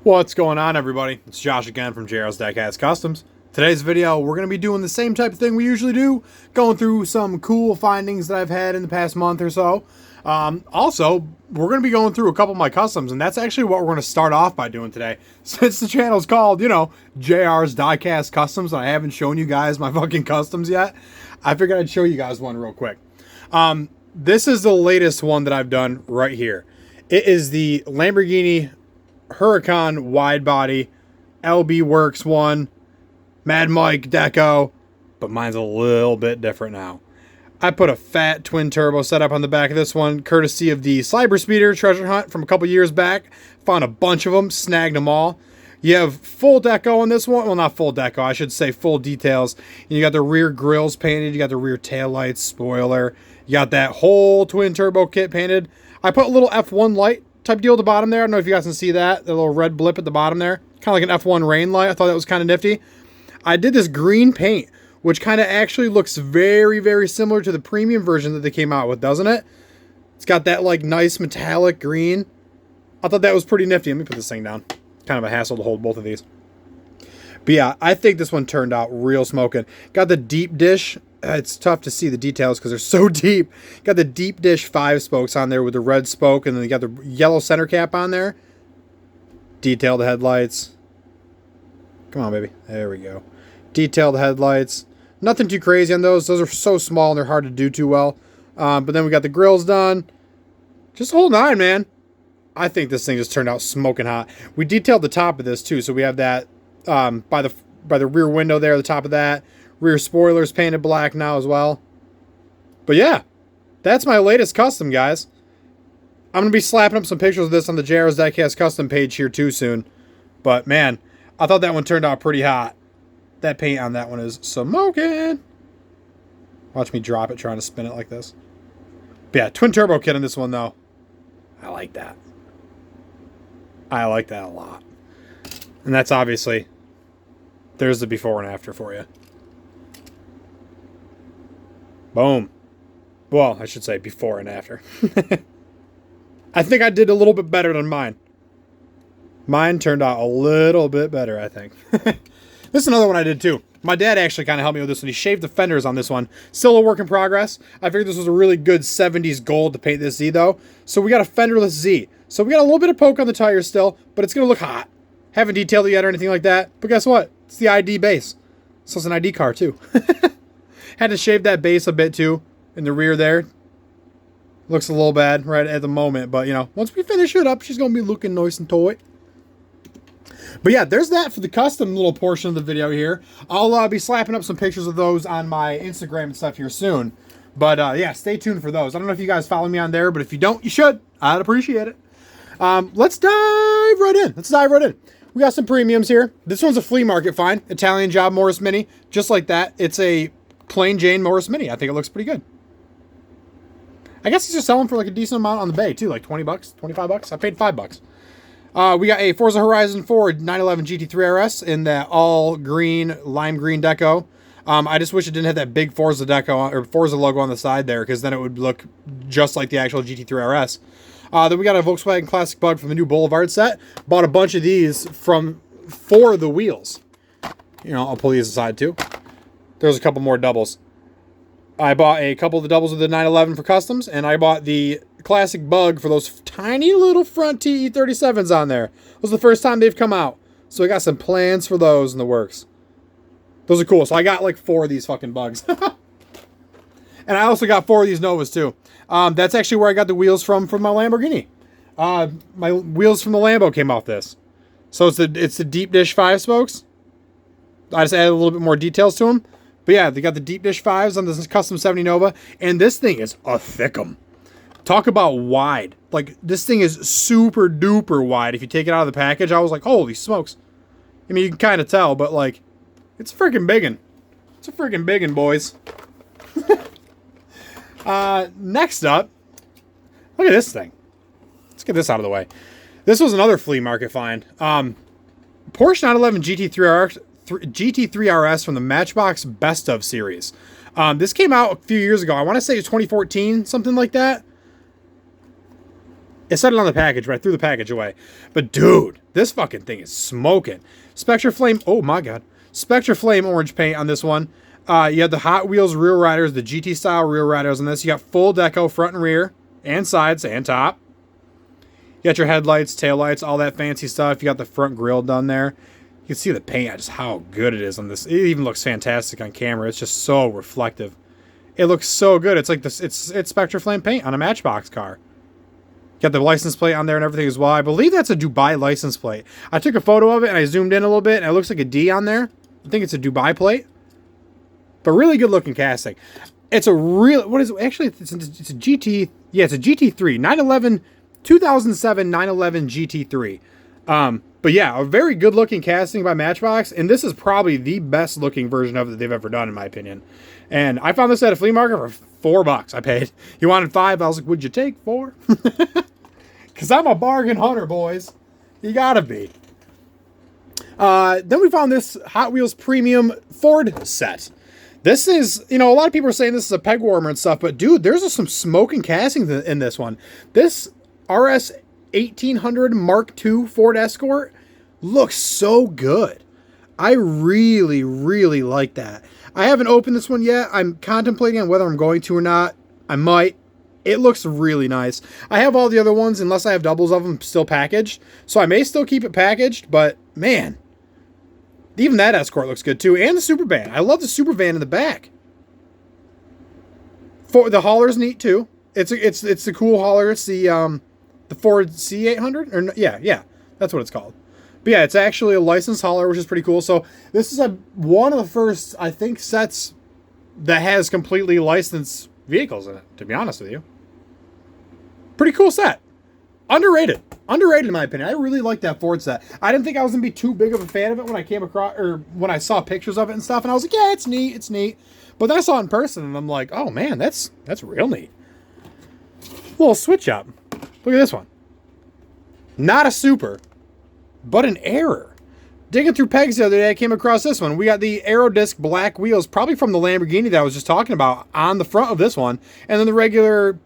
What's going on, everybody? It's Josh again from JR's Diecast Customs. Today's video, we're going to be doing the same type of thing we usually do, going through some cool findings that I've had in the past month or so. Also, we're going to be going through a couple of my customs, and that's actually what we're going to start off by doing today. Since the channel's called, JR's Diecast Customs, and I haven't shown you guys my fucking customs yet, I figured I'd show you guys one real quick. This is the latest one that I've done right here. It is the Lamborghini Huracan wide body LB Works one, Mad Mike deco, but mine's a little bit different now. I put a fat twin turbo setup on the back of this one, courtesy of the Cyber Speeder treasure hunt from a couple years back. Found a bunch of them, snagged them all. You have full deco on this one. Well, not full deco, I should say full details. And you got the rear grills painted, you got the rear taillights, spoiler. You got that whole twin turbo kit painted. I put a little F1 light type deal at the bottom there. I don't know if you guys can see that. The little red blip at the bottom there. Kind of like an F1 rain light. I thought that was kind of nifty. I did this green paint, which kind of actually looks very, very similar to the premium version that they came out with, doesn't it? It's got that like nice metallic green. I thought that was pretty nifty. Let me put this thing down. Kind of a hassle to hold both of these. But yeah, I think this one turned out real smoking. Got the deep dish. It's tough to see the details because they're so deep. Got the deep dish 5 spokes on there with the red spoke, and then you got the yellow center cap on there. Detailed headlights. Come on, baby. There we go. Detailed headlights. Nothing too crazy on those. Those are so small and they're hard to do too well. But then we got the grills done. Just hold on, man. I think this thing just turned out smoking hot. We detailed the top of this too, so we have that by the rear window there, the top of that. Rear spoilers painted black now as well. But yeah, that's my latest custom, guys. I'm going to be slapping up some pictures of this on the JR's Diecast custom page here too soon. But man, I thought that one turned out pretty hot. That paint on that one is smoking. Watch me drop it trying to spin it like this. But yeah, twin turbo kit on this one though. I like that. I like that a lot. And that's obviously, there's the before and after for you. Boom. Well, I should say before and after. I think I did a little bit better than mine. Mine turned out a little bit better, I think. This is another one I did too. My dad actually kind of helped me with this one. He shaved the fenders on this one. Still a work in progress. I figured this was a really good 70s gold to paint this Z though. So we got a fenderless Z. So we got a little bit of poke on the tires still, but it's going to look hot. Haven't detailed it yet or anything like that. But guess what? It's the ID base. So it's an ID car too. Had to shave that base a bit too in the rear there. Looks a little bad right at the moment, but once we finish it up, she's going to be looking nice and toy. But yeah, there's that for the custom little portion of the video here. I'll be slapping up some pictures of those on my Instagram and stuff here soon. But yeah, stay tuned for those. I don't know if you guys follow me on there, but if you don't, you should. I'd appreciate it. Let's dive right in. We got some premiums here. This one's a flea market find. Italian Job Morris Mini. Just like that. It's a plain Jane Morris Mini. I think it looks pretty good. I guess it's just selling for like a decent amount on the bay too. Like 20 bucks, 25 bucks. I paid $5. We got a Forza Horizon 4 911 GT3 RS in that all green, lime green deco. I just wish it didn't have that big Forza deco or Forza logo on the side there, because then it would look just like the actual GT3 RS. Then we got a Volkswagen Classic Bug from the new Boulevard set. Bought a bunch of these for the wheels. I'll pull these aside too. There's a couple more doubles. I bought a couple of the doubles of the 911 for customs, and I bought the Classic Bug for those tiny little front TE37s on there. It was the first time they've come out. So I got some plans for those in the works. Those are cool. So I got like 4 of these fucking bugs. And I also got 4 of these Novas too. That's actually where I got the wheels from my Lamborghini. My wheels from the Lambo came off this. So it's the deep dish 5 spokes. I just added a little bit more details to them. But yeah, they got the deep dish 5s on this custom 70 Nova. And this thing is a thickum. Talk about wide. Like, this thing is super duper wide. If you take it out of the package, I was like, holy smokes. I mean, you can kind of tell, but like, it's a freaking biggin'. It's a freaking biggin', boys. Next up, look at this thing. Let's get this out of the way. This was another flea market find. Porsche 911 GT3 RS from the Matchbox Best Of series. This came out a few years ago. I want to say 2014, something like that. It said it on the package, but I threw the package away. But dude, this fucking thing is smoking. Spectra Flame, oh my god. Spectra Flame orange paint on this one. You have the Hot Wheels rear riders, the GT style rear riders on this. You got full deco front and rear, and sides, and top. You got your headlights, taillights, all that fancy stuff. You got the front grille done there. You can see the paint, just how good it is on this. It even looks fantastic on camera. It's just so reflective. It looks so good. It's like this. It's Spectra Flame paint on a Matchbox car. Got the license plate on there and everything as well. I believe that's a Dubai license plate. I took a photo of it and I zoomed in a little bit and it looks like a D on there. I think it's a Dubai plate. But really good looking casting. It's a real, what is it? Actually, it's a GT, yeah, it's a GT3. 2007 911 GT3. But yeah, a very good looking casting by Matchbox. And this is probably the best looking version of it they've ever done, in my opinion. And I found this at a flea market for $4 I paid. He wanted $5. I was like, would you take 4? Because I'm a bargain hunter, boys. You gotta be. Then we found this Hot Wheels Premium Ford set. This is, you know, a lot of people are saying this is a peg warmer and stuff, but dude, there's some smoking castings in this one. This RS 1800 Mark II Ford Escort looks so good. I really, really like that. I haven't opened this one yet. I'm contemplating on whether I'm going to or not. I might. It looks really nice. I have all the other ones, unless I have doubles of them, still packaged. So I may still keep it packaged, but man, even that Escort looks good too. And the Super Van. I love the Super Van in the back. The hauler's neat too. It's the cool hauler. It's the Ford C800? Or yeah, that's what it's called. But yeah, it's actually a licensed hauler, which is pretty cool. So this is one of the first, I think, sets that has completely licensed vehicles in it, to be honest with you. Pretty cool set. Underrated in my opinion. I really like that Ford set. I didn't think I was gonna be too big of a fan of it when I came across, or when I saw pictures of it and stuff, and I was like, yeah, it's neat. But then I saw it in person and I'm like, oh man, that's real neat. Little switch up. Look at this one. Not a Super, but an Error. Digging through pegs the other day, I came across this one. We got the Aerodisc black wheels, probably from the Lamborghini that I was just talking about, on the front of this one. And then the regular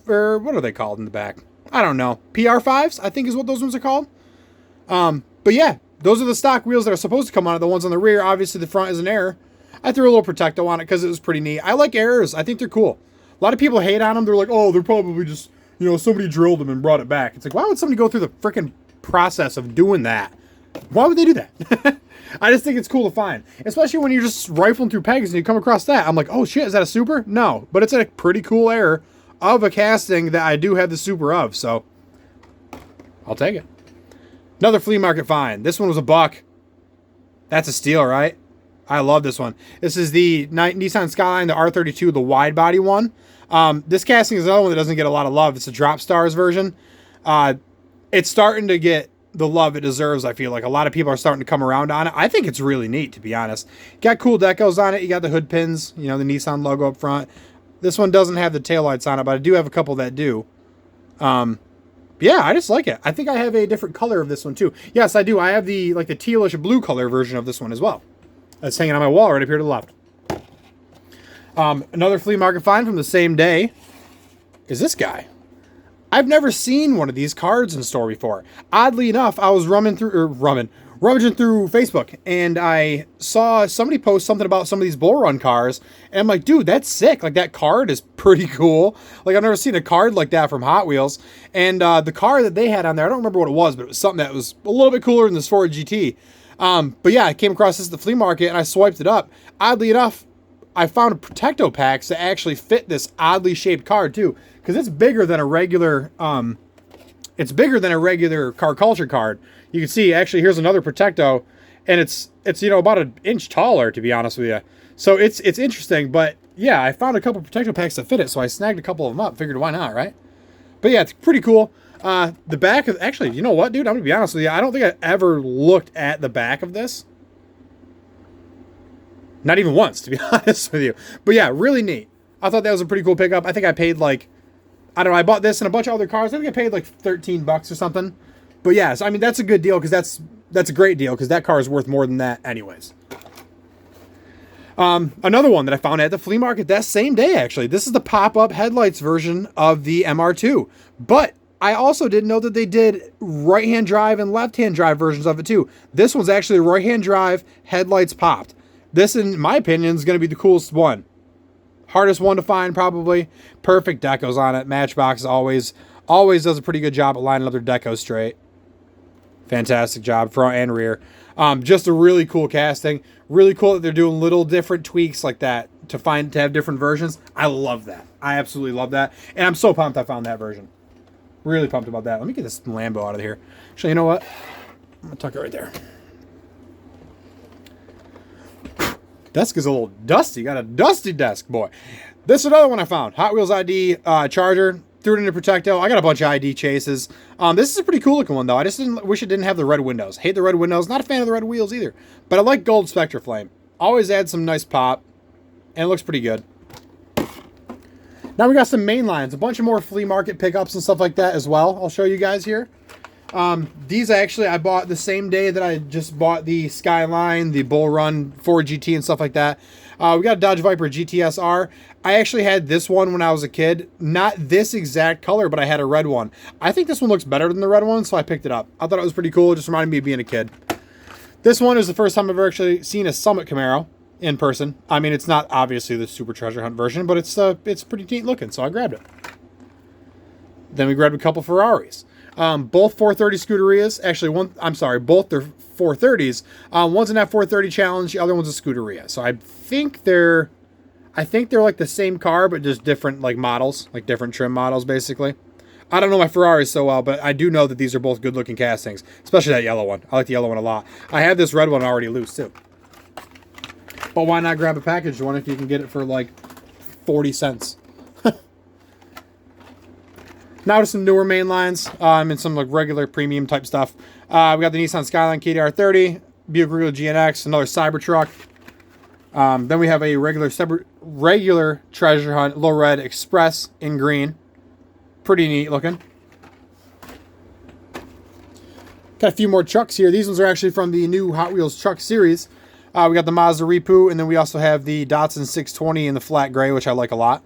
or what are they called in the back? I don't know. PR5s, I think is what those ones are called. But yeah, those are the stock wheels that are supposed to come on it. The ones on the rear, obviously the front is an Error. I threw a little Protecto on it because it was pretty neat. I like Errors. I think they're cool. A lot of people hate on them. They're like, oh, they're probably just, you know, somebody drilled them and brought it back. It's like, why would somebody go through the freaking process of doing that? Why would they do that? I just think it's cool to find. Especially when you're just rifling through pegs and you come across that. I'm like, oh shit, is that a Super? No. But it's a pretty cool Error of a casting that I do have the Super of. So, I'll take it. Another flea market find. This one was $1. That's a steal, right? I love this one. This is the Nissan Skyline, the R32, the wide body one. This casting is another one that doesn't get a lot of love. It's a Drop Stars version. It's starting to get the love it deserves, I feel like. A lot of people are starting to come around on it. I think it's really neat, to be honest. Got cool decals on it. You got the hood pins, you know, the Nissan logo up front. This one doesn't have the taillights on it, but I do have a couple that do. Yeah, I just like it. I think I have a different color of this one, too. Yes, I do. I have the tealish blue color version of this one as well. That's hanging on my wall right up here to the left. Another flea market find from the same day is this guy. I've never seen one of these cards in store before. Oddly enough, I was rummaging through Facebook, and I saw somebody post something about some of these Bull Run cars, and I'm like, dude, that's sick. Like, that card is pretty cool. Like, I've never seen a card like that from Hot Wheels. And the car that they had on there, I don't remember what it was, but it was something that was a little bit cooler than this Ford GT. But yeah, I came across this at the flea market, and I swiped it up. Oddly enough, I found a Protecto packs that actually fit this oddly shaped card too, because it's bigger than a regular. It's bigger than a regular Car Culture card. You can see actually here's another Protecto, and it's you know about an inch taller, to be honest with you. So it's interesting, but yeah, I found a couple Protecto packs that fit it, so I snagged a couple of them up. Figured why not, right? But yeah, it's pretty cool. The back of actually, you know what, dude? I'm gonna be honest with you. I don't think I ever looked at the back of this. Not even once, to be honest with you. But yeah, really neat. I thought that was a pretty cool pickup. I think I paid like, I don't know, I bought this and a bunch of other cars. I think I paid like $13 or something. But yeah, so, I mean, that's a good deal, because that's a great deal, because that car is worth more than that anyways. Another one that I found at the flea market that same day, actually. This is the pop-up headlights version of the MR2. But I also didn't know that they did right-hand drive and left-hand drive versions of it too. This one's actually right-hand drive, headlights popped. This, in my opinion, is going to be the coolest one. Hardest one to find, probably. Perfect decos on it. Matchbox always does a pretty good job at lining up their decos straight. Fantastic job, front and rear. Just a really cool casting. Really cool that they're doing little different tweaks like that to have different versions. I love that. I absolutely love that. And I'm so pumped I found that version. Really pumped about that. Let me get this Lambo out of here. Actually, you know what? I'm going to tuck it right there. Desk is a little dusty. Got a dusty desk, boy. This is another one I found. Hot Wheels ID Charger. Threw it into Protecto. I got a bunch of ID chases. This is a pretty cool looking one, though. I just wish it didn't have the red windows. Hate the red windows. Not a fan of the red wheels either. But I like gold Spectre Flame. Always adds some nice pop. And it looks pretty good. Now we got some main lines. A bunch of more flea market pickups and stuff like that as well. I'll show you guys here. These actually I bought the same day that I just bought the Skyline, the Bull Run 4GT and stuff like that. We got a Dodge Viper GTS R. I actually had this one when I was a kid. Not this exact color, but I had a red one. I think this one looks better than the red one, so I picked it up. I thought it was pretty cool. It just reminded me of being a kid. This one is the first time I've ever actually seen a Summit Camaro in person. I mean, it's not obviously the Super Treasure Hunt version, but it's pretty neat looking, so I grabbed it. Then we grabbed a couple Ferraris. Both 430 Scuderias. Actually, both they're 430s. One's an F430 Challenge, the other one's a Scuderia. So I think they're like the same car, but just different like models, like different trim models, basically. I don't know my Ferraris so well, but I do know that these are both good-looking castings, especially that yellow one. I like the yellow one a lot. I have this red one already loose, too. But why not grab a packaged one if you can get it for like 40 cents? Now to some newer main lines and some like regular premium type stuff. We got the Nissan Skyline KDR 30, Buick Regal GNX, another Cybertruck. Then we have a regular Treasure Hunt Low Red Express in green. Pretty neat looking. Got a few more trucks here. These ones are actually from the new Hot Wheels truck series. We got the Mazda Repu, and then we also have the Datsun 620 in the flat gray, which I like a lot.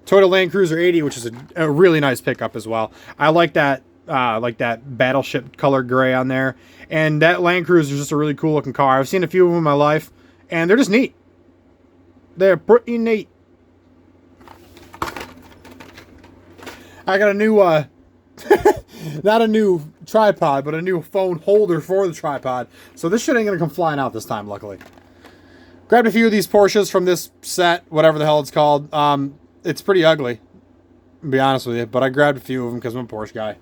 Toyota Land Cruiser 80, which is a really nice pickup as well. I like that battleship color gray on there. And that Land Cruiser is just a really cool looking car. I've seen a few of them in my life, and they're just neat. They're pretty neat. I got a new, not a new tripod, but a new phone holder for the tripod. So this shit ain't going to come flying out this time, luckily. Grabbed a few of these Porsches from this set, whatever the hell it's called. It's pretty ugly, to be honest with you, but I grabbed a few of them because I'm a Porsche guy.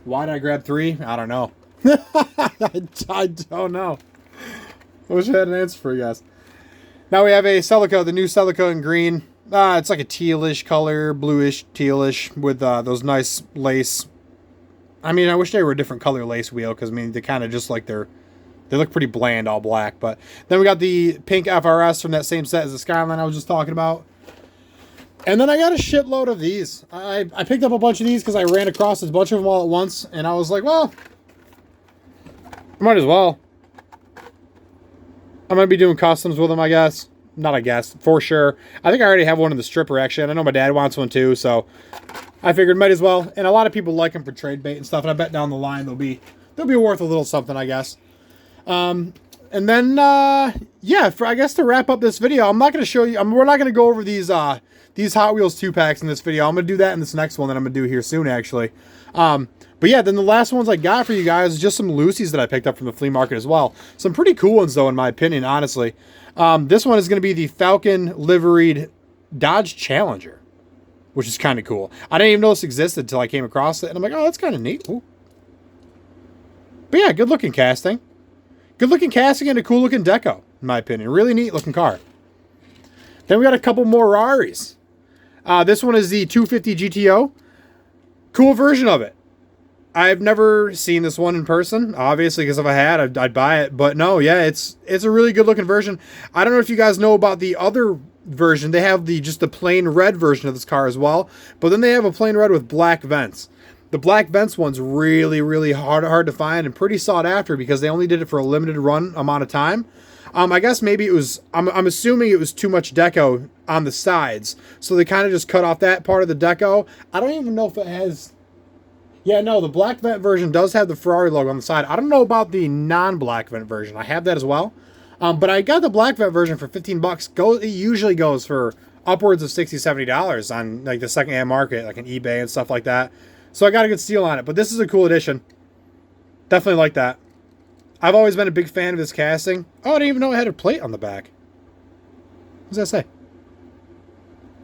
Why did I grab 3? I don't know. I don't know. I wish I had an answer for you guys. Now we have a Celica, the new Celica in green. It's like a tealish color, bluish, tealish, with those nice lace. I mean, I wish they were a different color lace wheel, because, I mean, they kind of just like they look pretty bland, all black. But then we got the pink FRS from that same set as the Skyline I was just talking about. And then I got a shitload of these. I picked up a bunch of these because I ran across a bunch of them all at once. And I was like, well, I might as well. I might be doing customs with them, I guess. Not I guess, for sure. I think I already have one in the stripper, actually. And I know my dad wants one too, so I figured might as well. And a lot of people like them for trade bait and stuff. And I bet down the line they'll be worth a little something, I guess. And then, yeah, I guess to wrap up this video, I'm not going to show you. We're not going to go over these Hot Wheels 2-packs in this video. I'm going to do that in this next one that I'm going to do here soon, actually. But yeah, then the last ones I got for you guys is just some Lucy's that I picked up from the flea market as well. Some pretty cool ones, though, in my opinion, honestly. This one is going to be the Falcon Liveried Dodge Challenger, which is kind of cool. I didn't even know this existed until I came across it, and I'm like, oh, that's kind of neat. Ooh. But yeah, good-looking casting. Good-looking casting and a cool-looking deco, in my opinion. Really neat-looking car. Then we got a couple more Ferraris. This one is the 250 GTO. Cool version of it. I've never seen this one in person, obviously, because if I had, I'd buy it. But no, yeah, it's a really good-looking version. I don't know if you guys know about the other version. They have just the plain red version of this car as well. But then they have a plain red with black vents. The black vents one's really, really hard to find and pretty sought after because they only did it for a limited run amount of time. I guess maybe it was, I'm assuming it was too much deco on the sides. So they kind of just cut off that part of the deco. I don't even know if it has Yeah, no, the black vent version does have the Ferrari logo on the side. I don't know about the non-black vent version. I have that as well. But I got the black vent version for 15 bucks. It usually goes for upwards of $60, $70 on like the secondhand market, like on eBay and stuff like that. So I got a good steal on it. But this is a cool addition. Definitely like that. I've always been a big fan of this casting. Oh, I didn't even know it had a plate on the back. What does that say?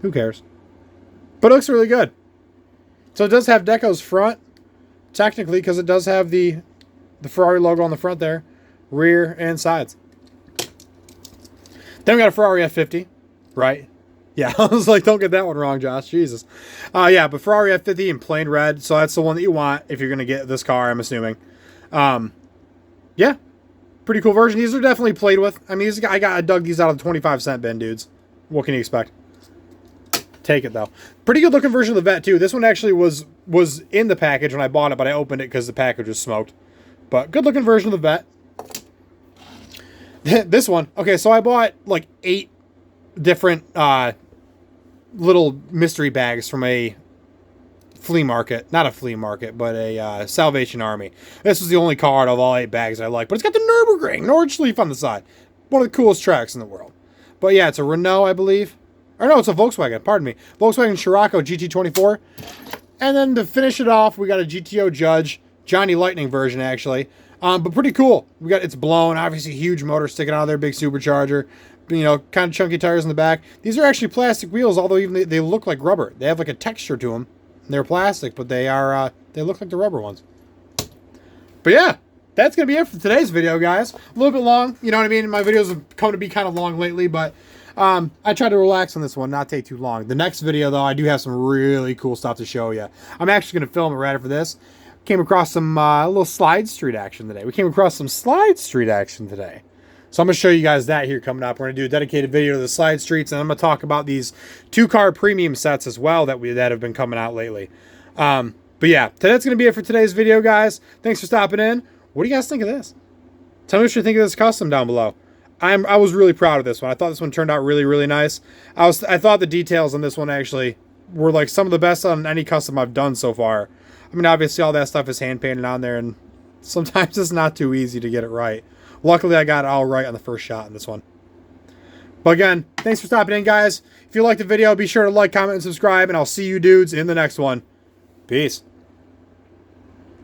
Who cares? But it looks really good. So it does have Deco's front, technically, because it does have the Ferrari logo on the front there, rear and sides. Then we got a Ferrari F50, right? Yeah, I was like, don't get that one wrong, Josh. Jesus. Yeah, but Ferrari F50 in plain red, so that's the one that you want if you're going to get this car, I'm assuming. Yeah, pretty cool version. These are definitely played with. I mean, I dug these out of the 25-cent bin, dudes. What can you expect? Take it, though. Pretty good looking version of the Vet, too. This one actually was in the package when I bought it, but I opened it because the package was smoked. But good looking version of the Vet. This one. Okay, so I bought like 8 different little mystery bags from a flea market. Not a flea market, but a Salvation Army. This was the only card of all 8 bags I liked. But it's got the Nürburgring Nordschleife on the side. One of the coolest tracks in the world. But yeah, it's a Renault, I believe. Or no, it's a Volkswagen. Pardon me. Volkswagen Scirocco GT24. And then to finish it off, we got a GTO Judge. Johnny Lightning version, actually. But pretty cool. It's blown. Obviously, huge motor sticking out of there. Big supercharger. You know, kind of chunky tires in the back. These are actually plastic wheels, although even they look like rubber. They have like a texture to them. They're plastic, but they look like the rubber ones. But yeah, that's going to be it for today's video, guys. A little bit long. You know what I mean? My videos have come to be kind of long lately, but I tried to relax on this one, not take too long. The next video, though, I do have some really cool stuff to show you. I'm actually going to film it right after this. Came across some little Slide Street action today. So I'm going to show you guys that here coming up. We're going to do a dedicated video to the Slide Streets, and I'm going to talk about these 2-car premium sets as well that have been coming out lately. But yeah, that's going to be it for today's video, guys. Thanks for stopping in. What do you guys think of this? Tell me what you think of this custom down below. I was really proud of this one. I thought this one turned out really, really nice. I thought the details on this one actually were like some of the best on any custom I've done so far. I mean, obviously all that stuff is hand painted on there, and sometimes it's not too easy to get it right. Luckily, I got it all right on the first shot in this one. But again, thanks for stopping in, guys. If you liked the video, be sure to like, comment, and subscribe, and I'll see you dudes in the next one. Peace.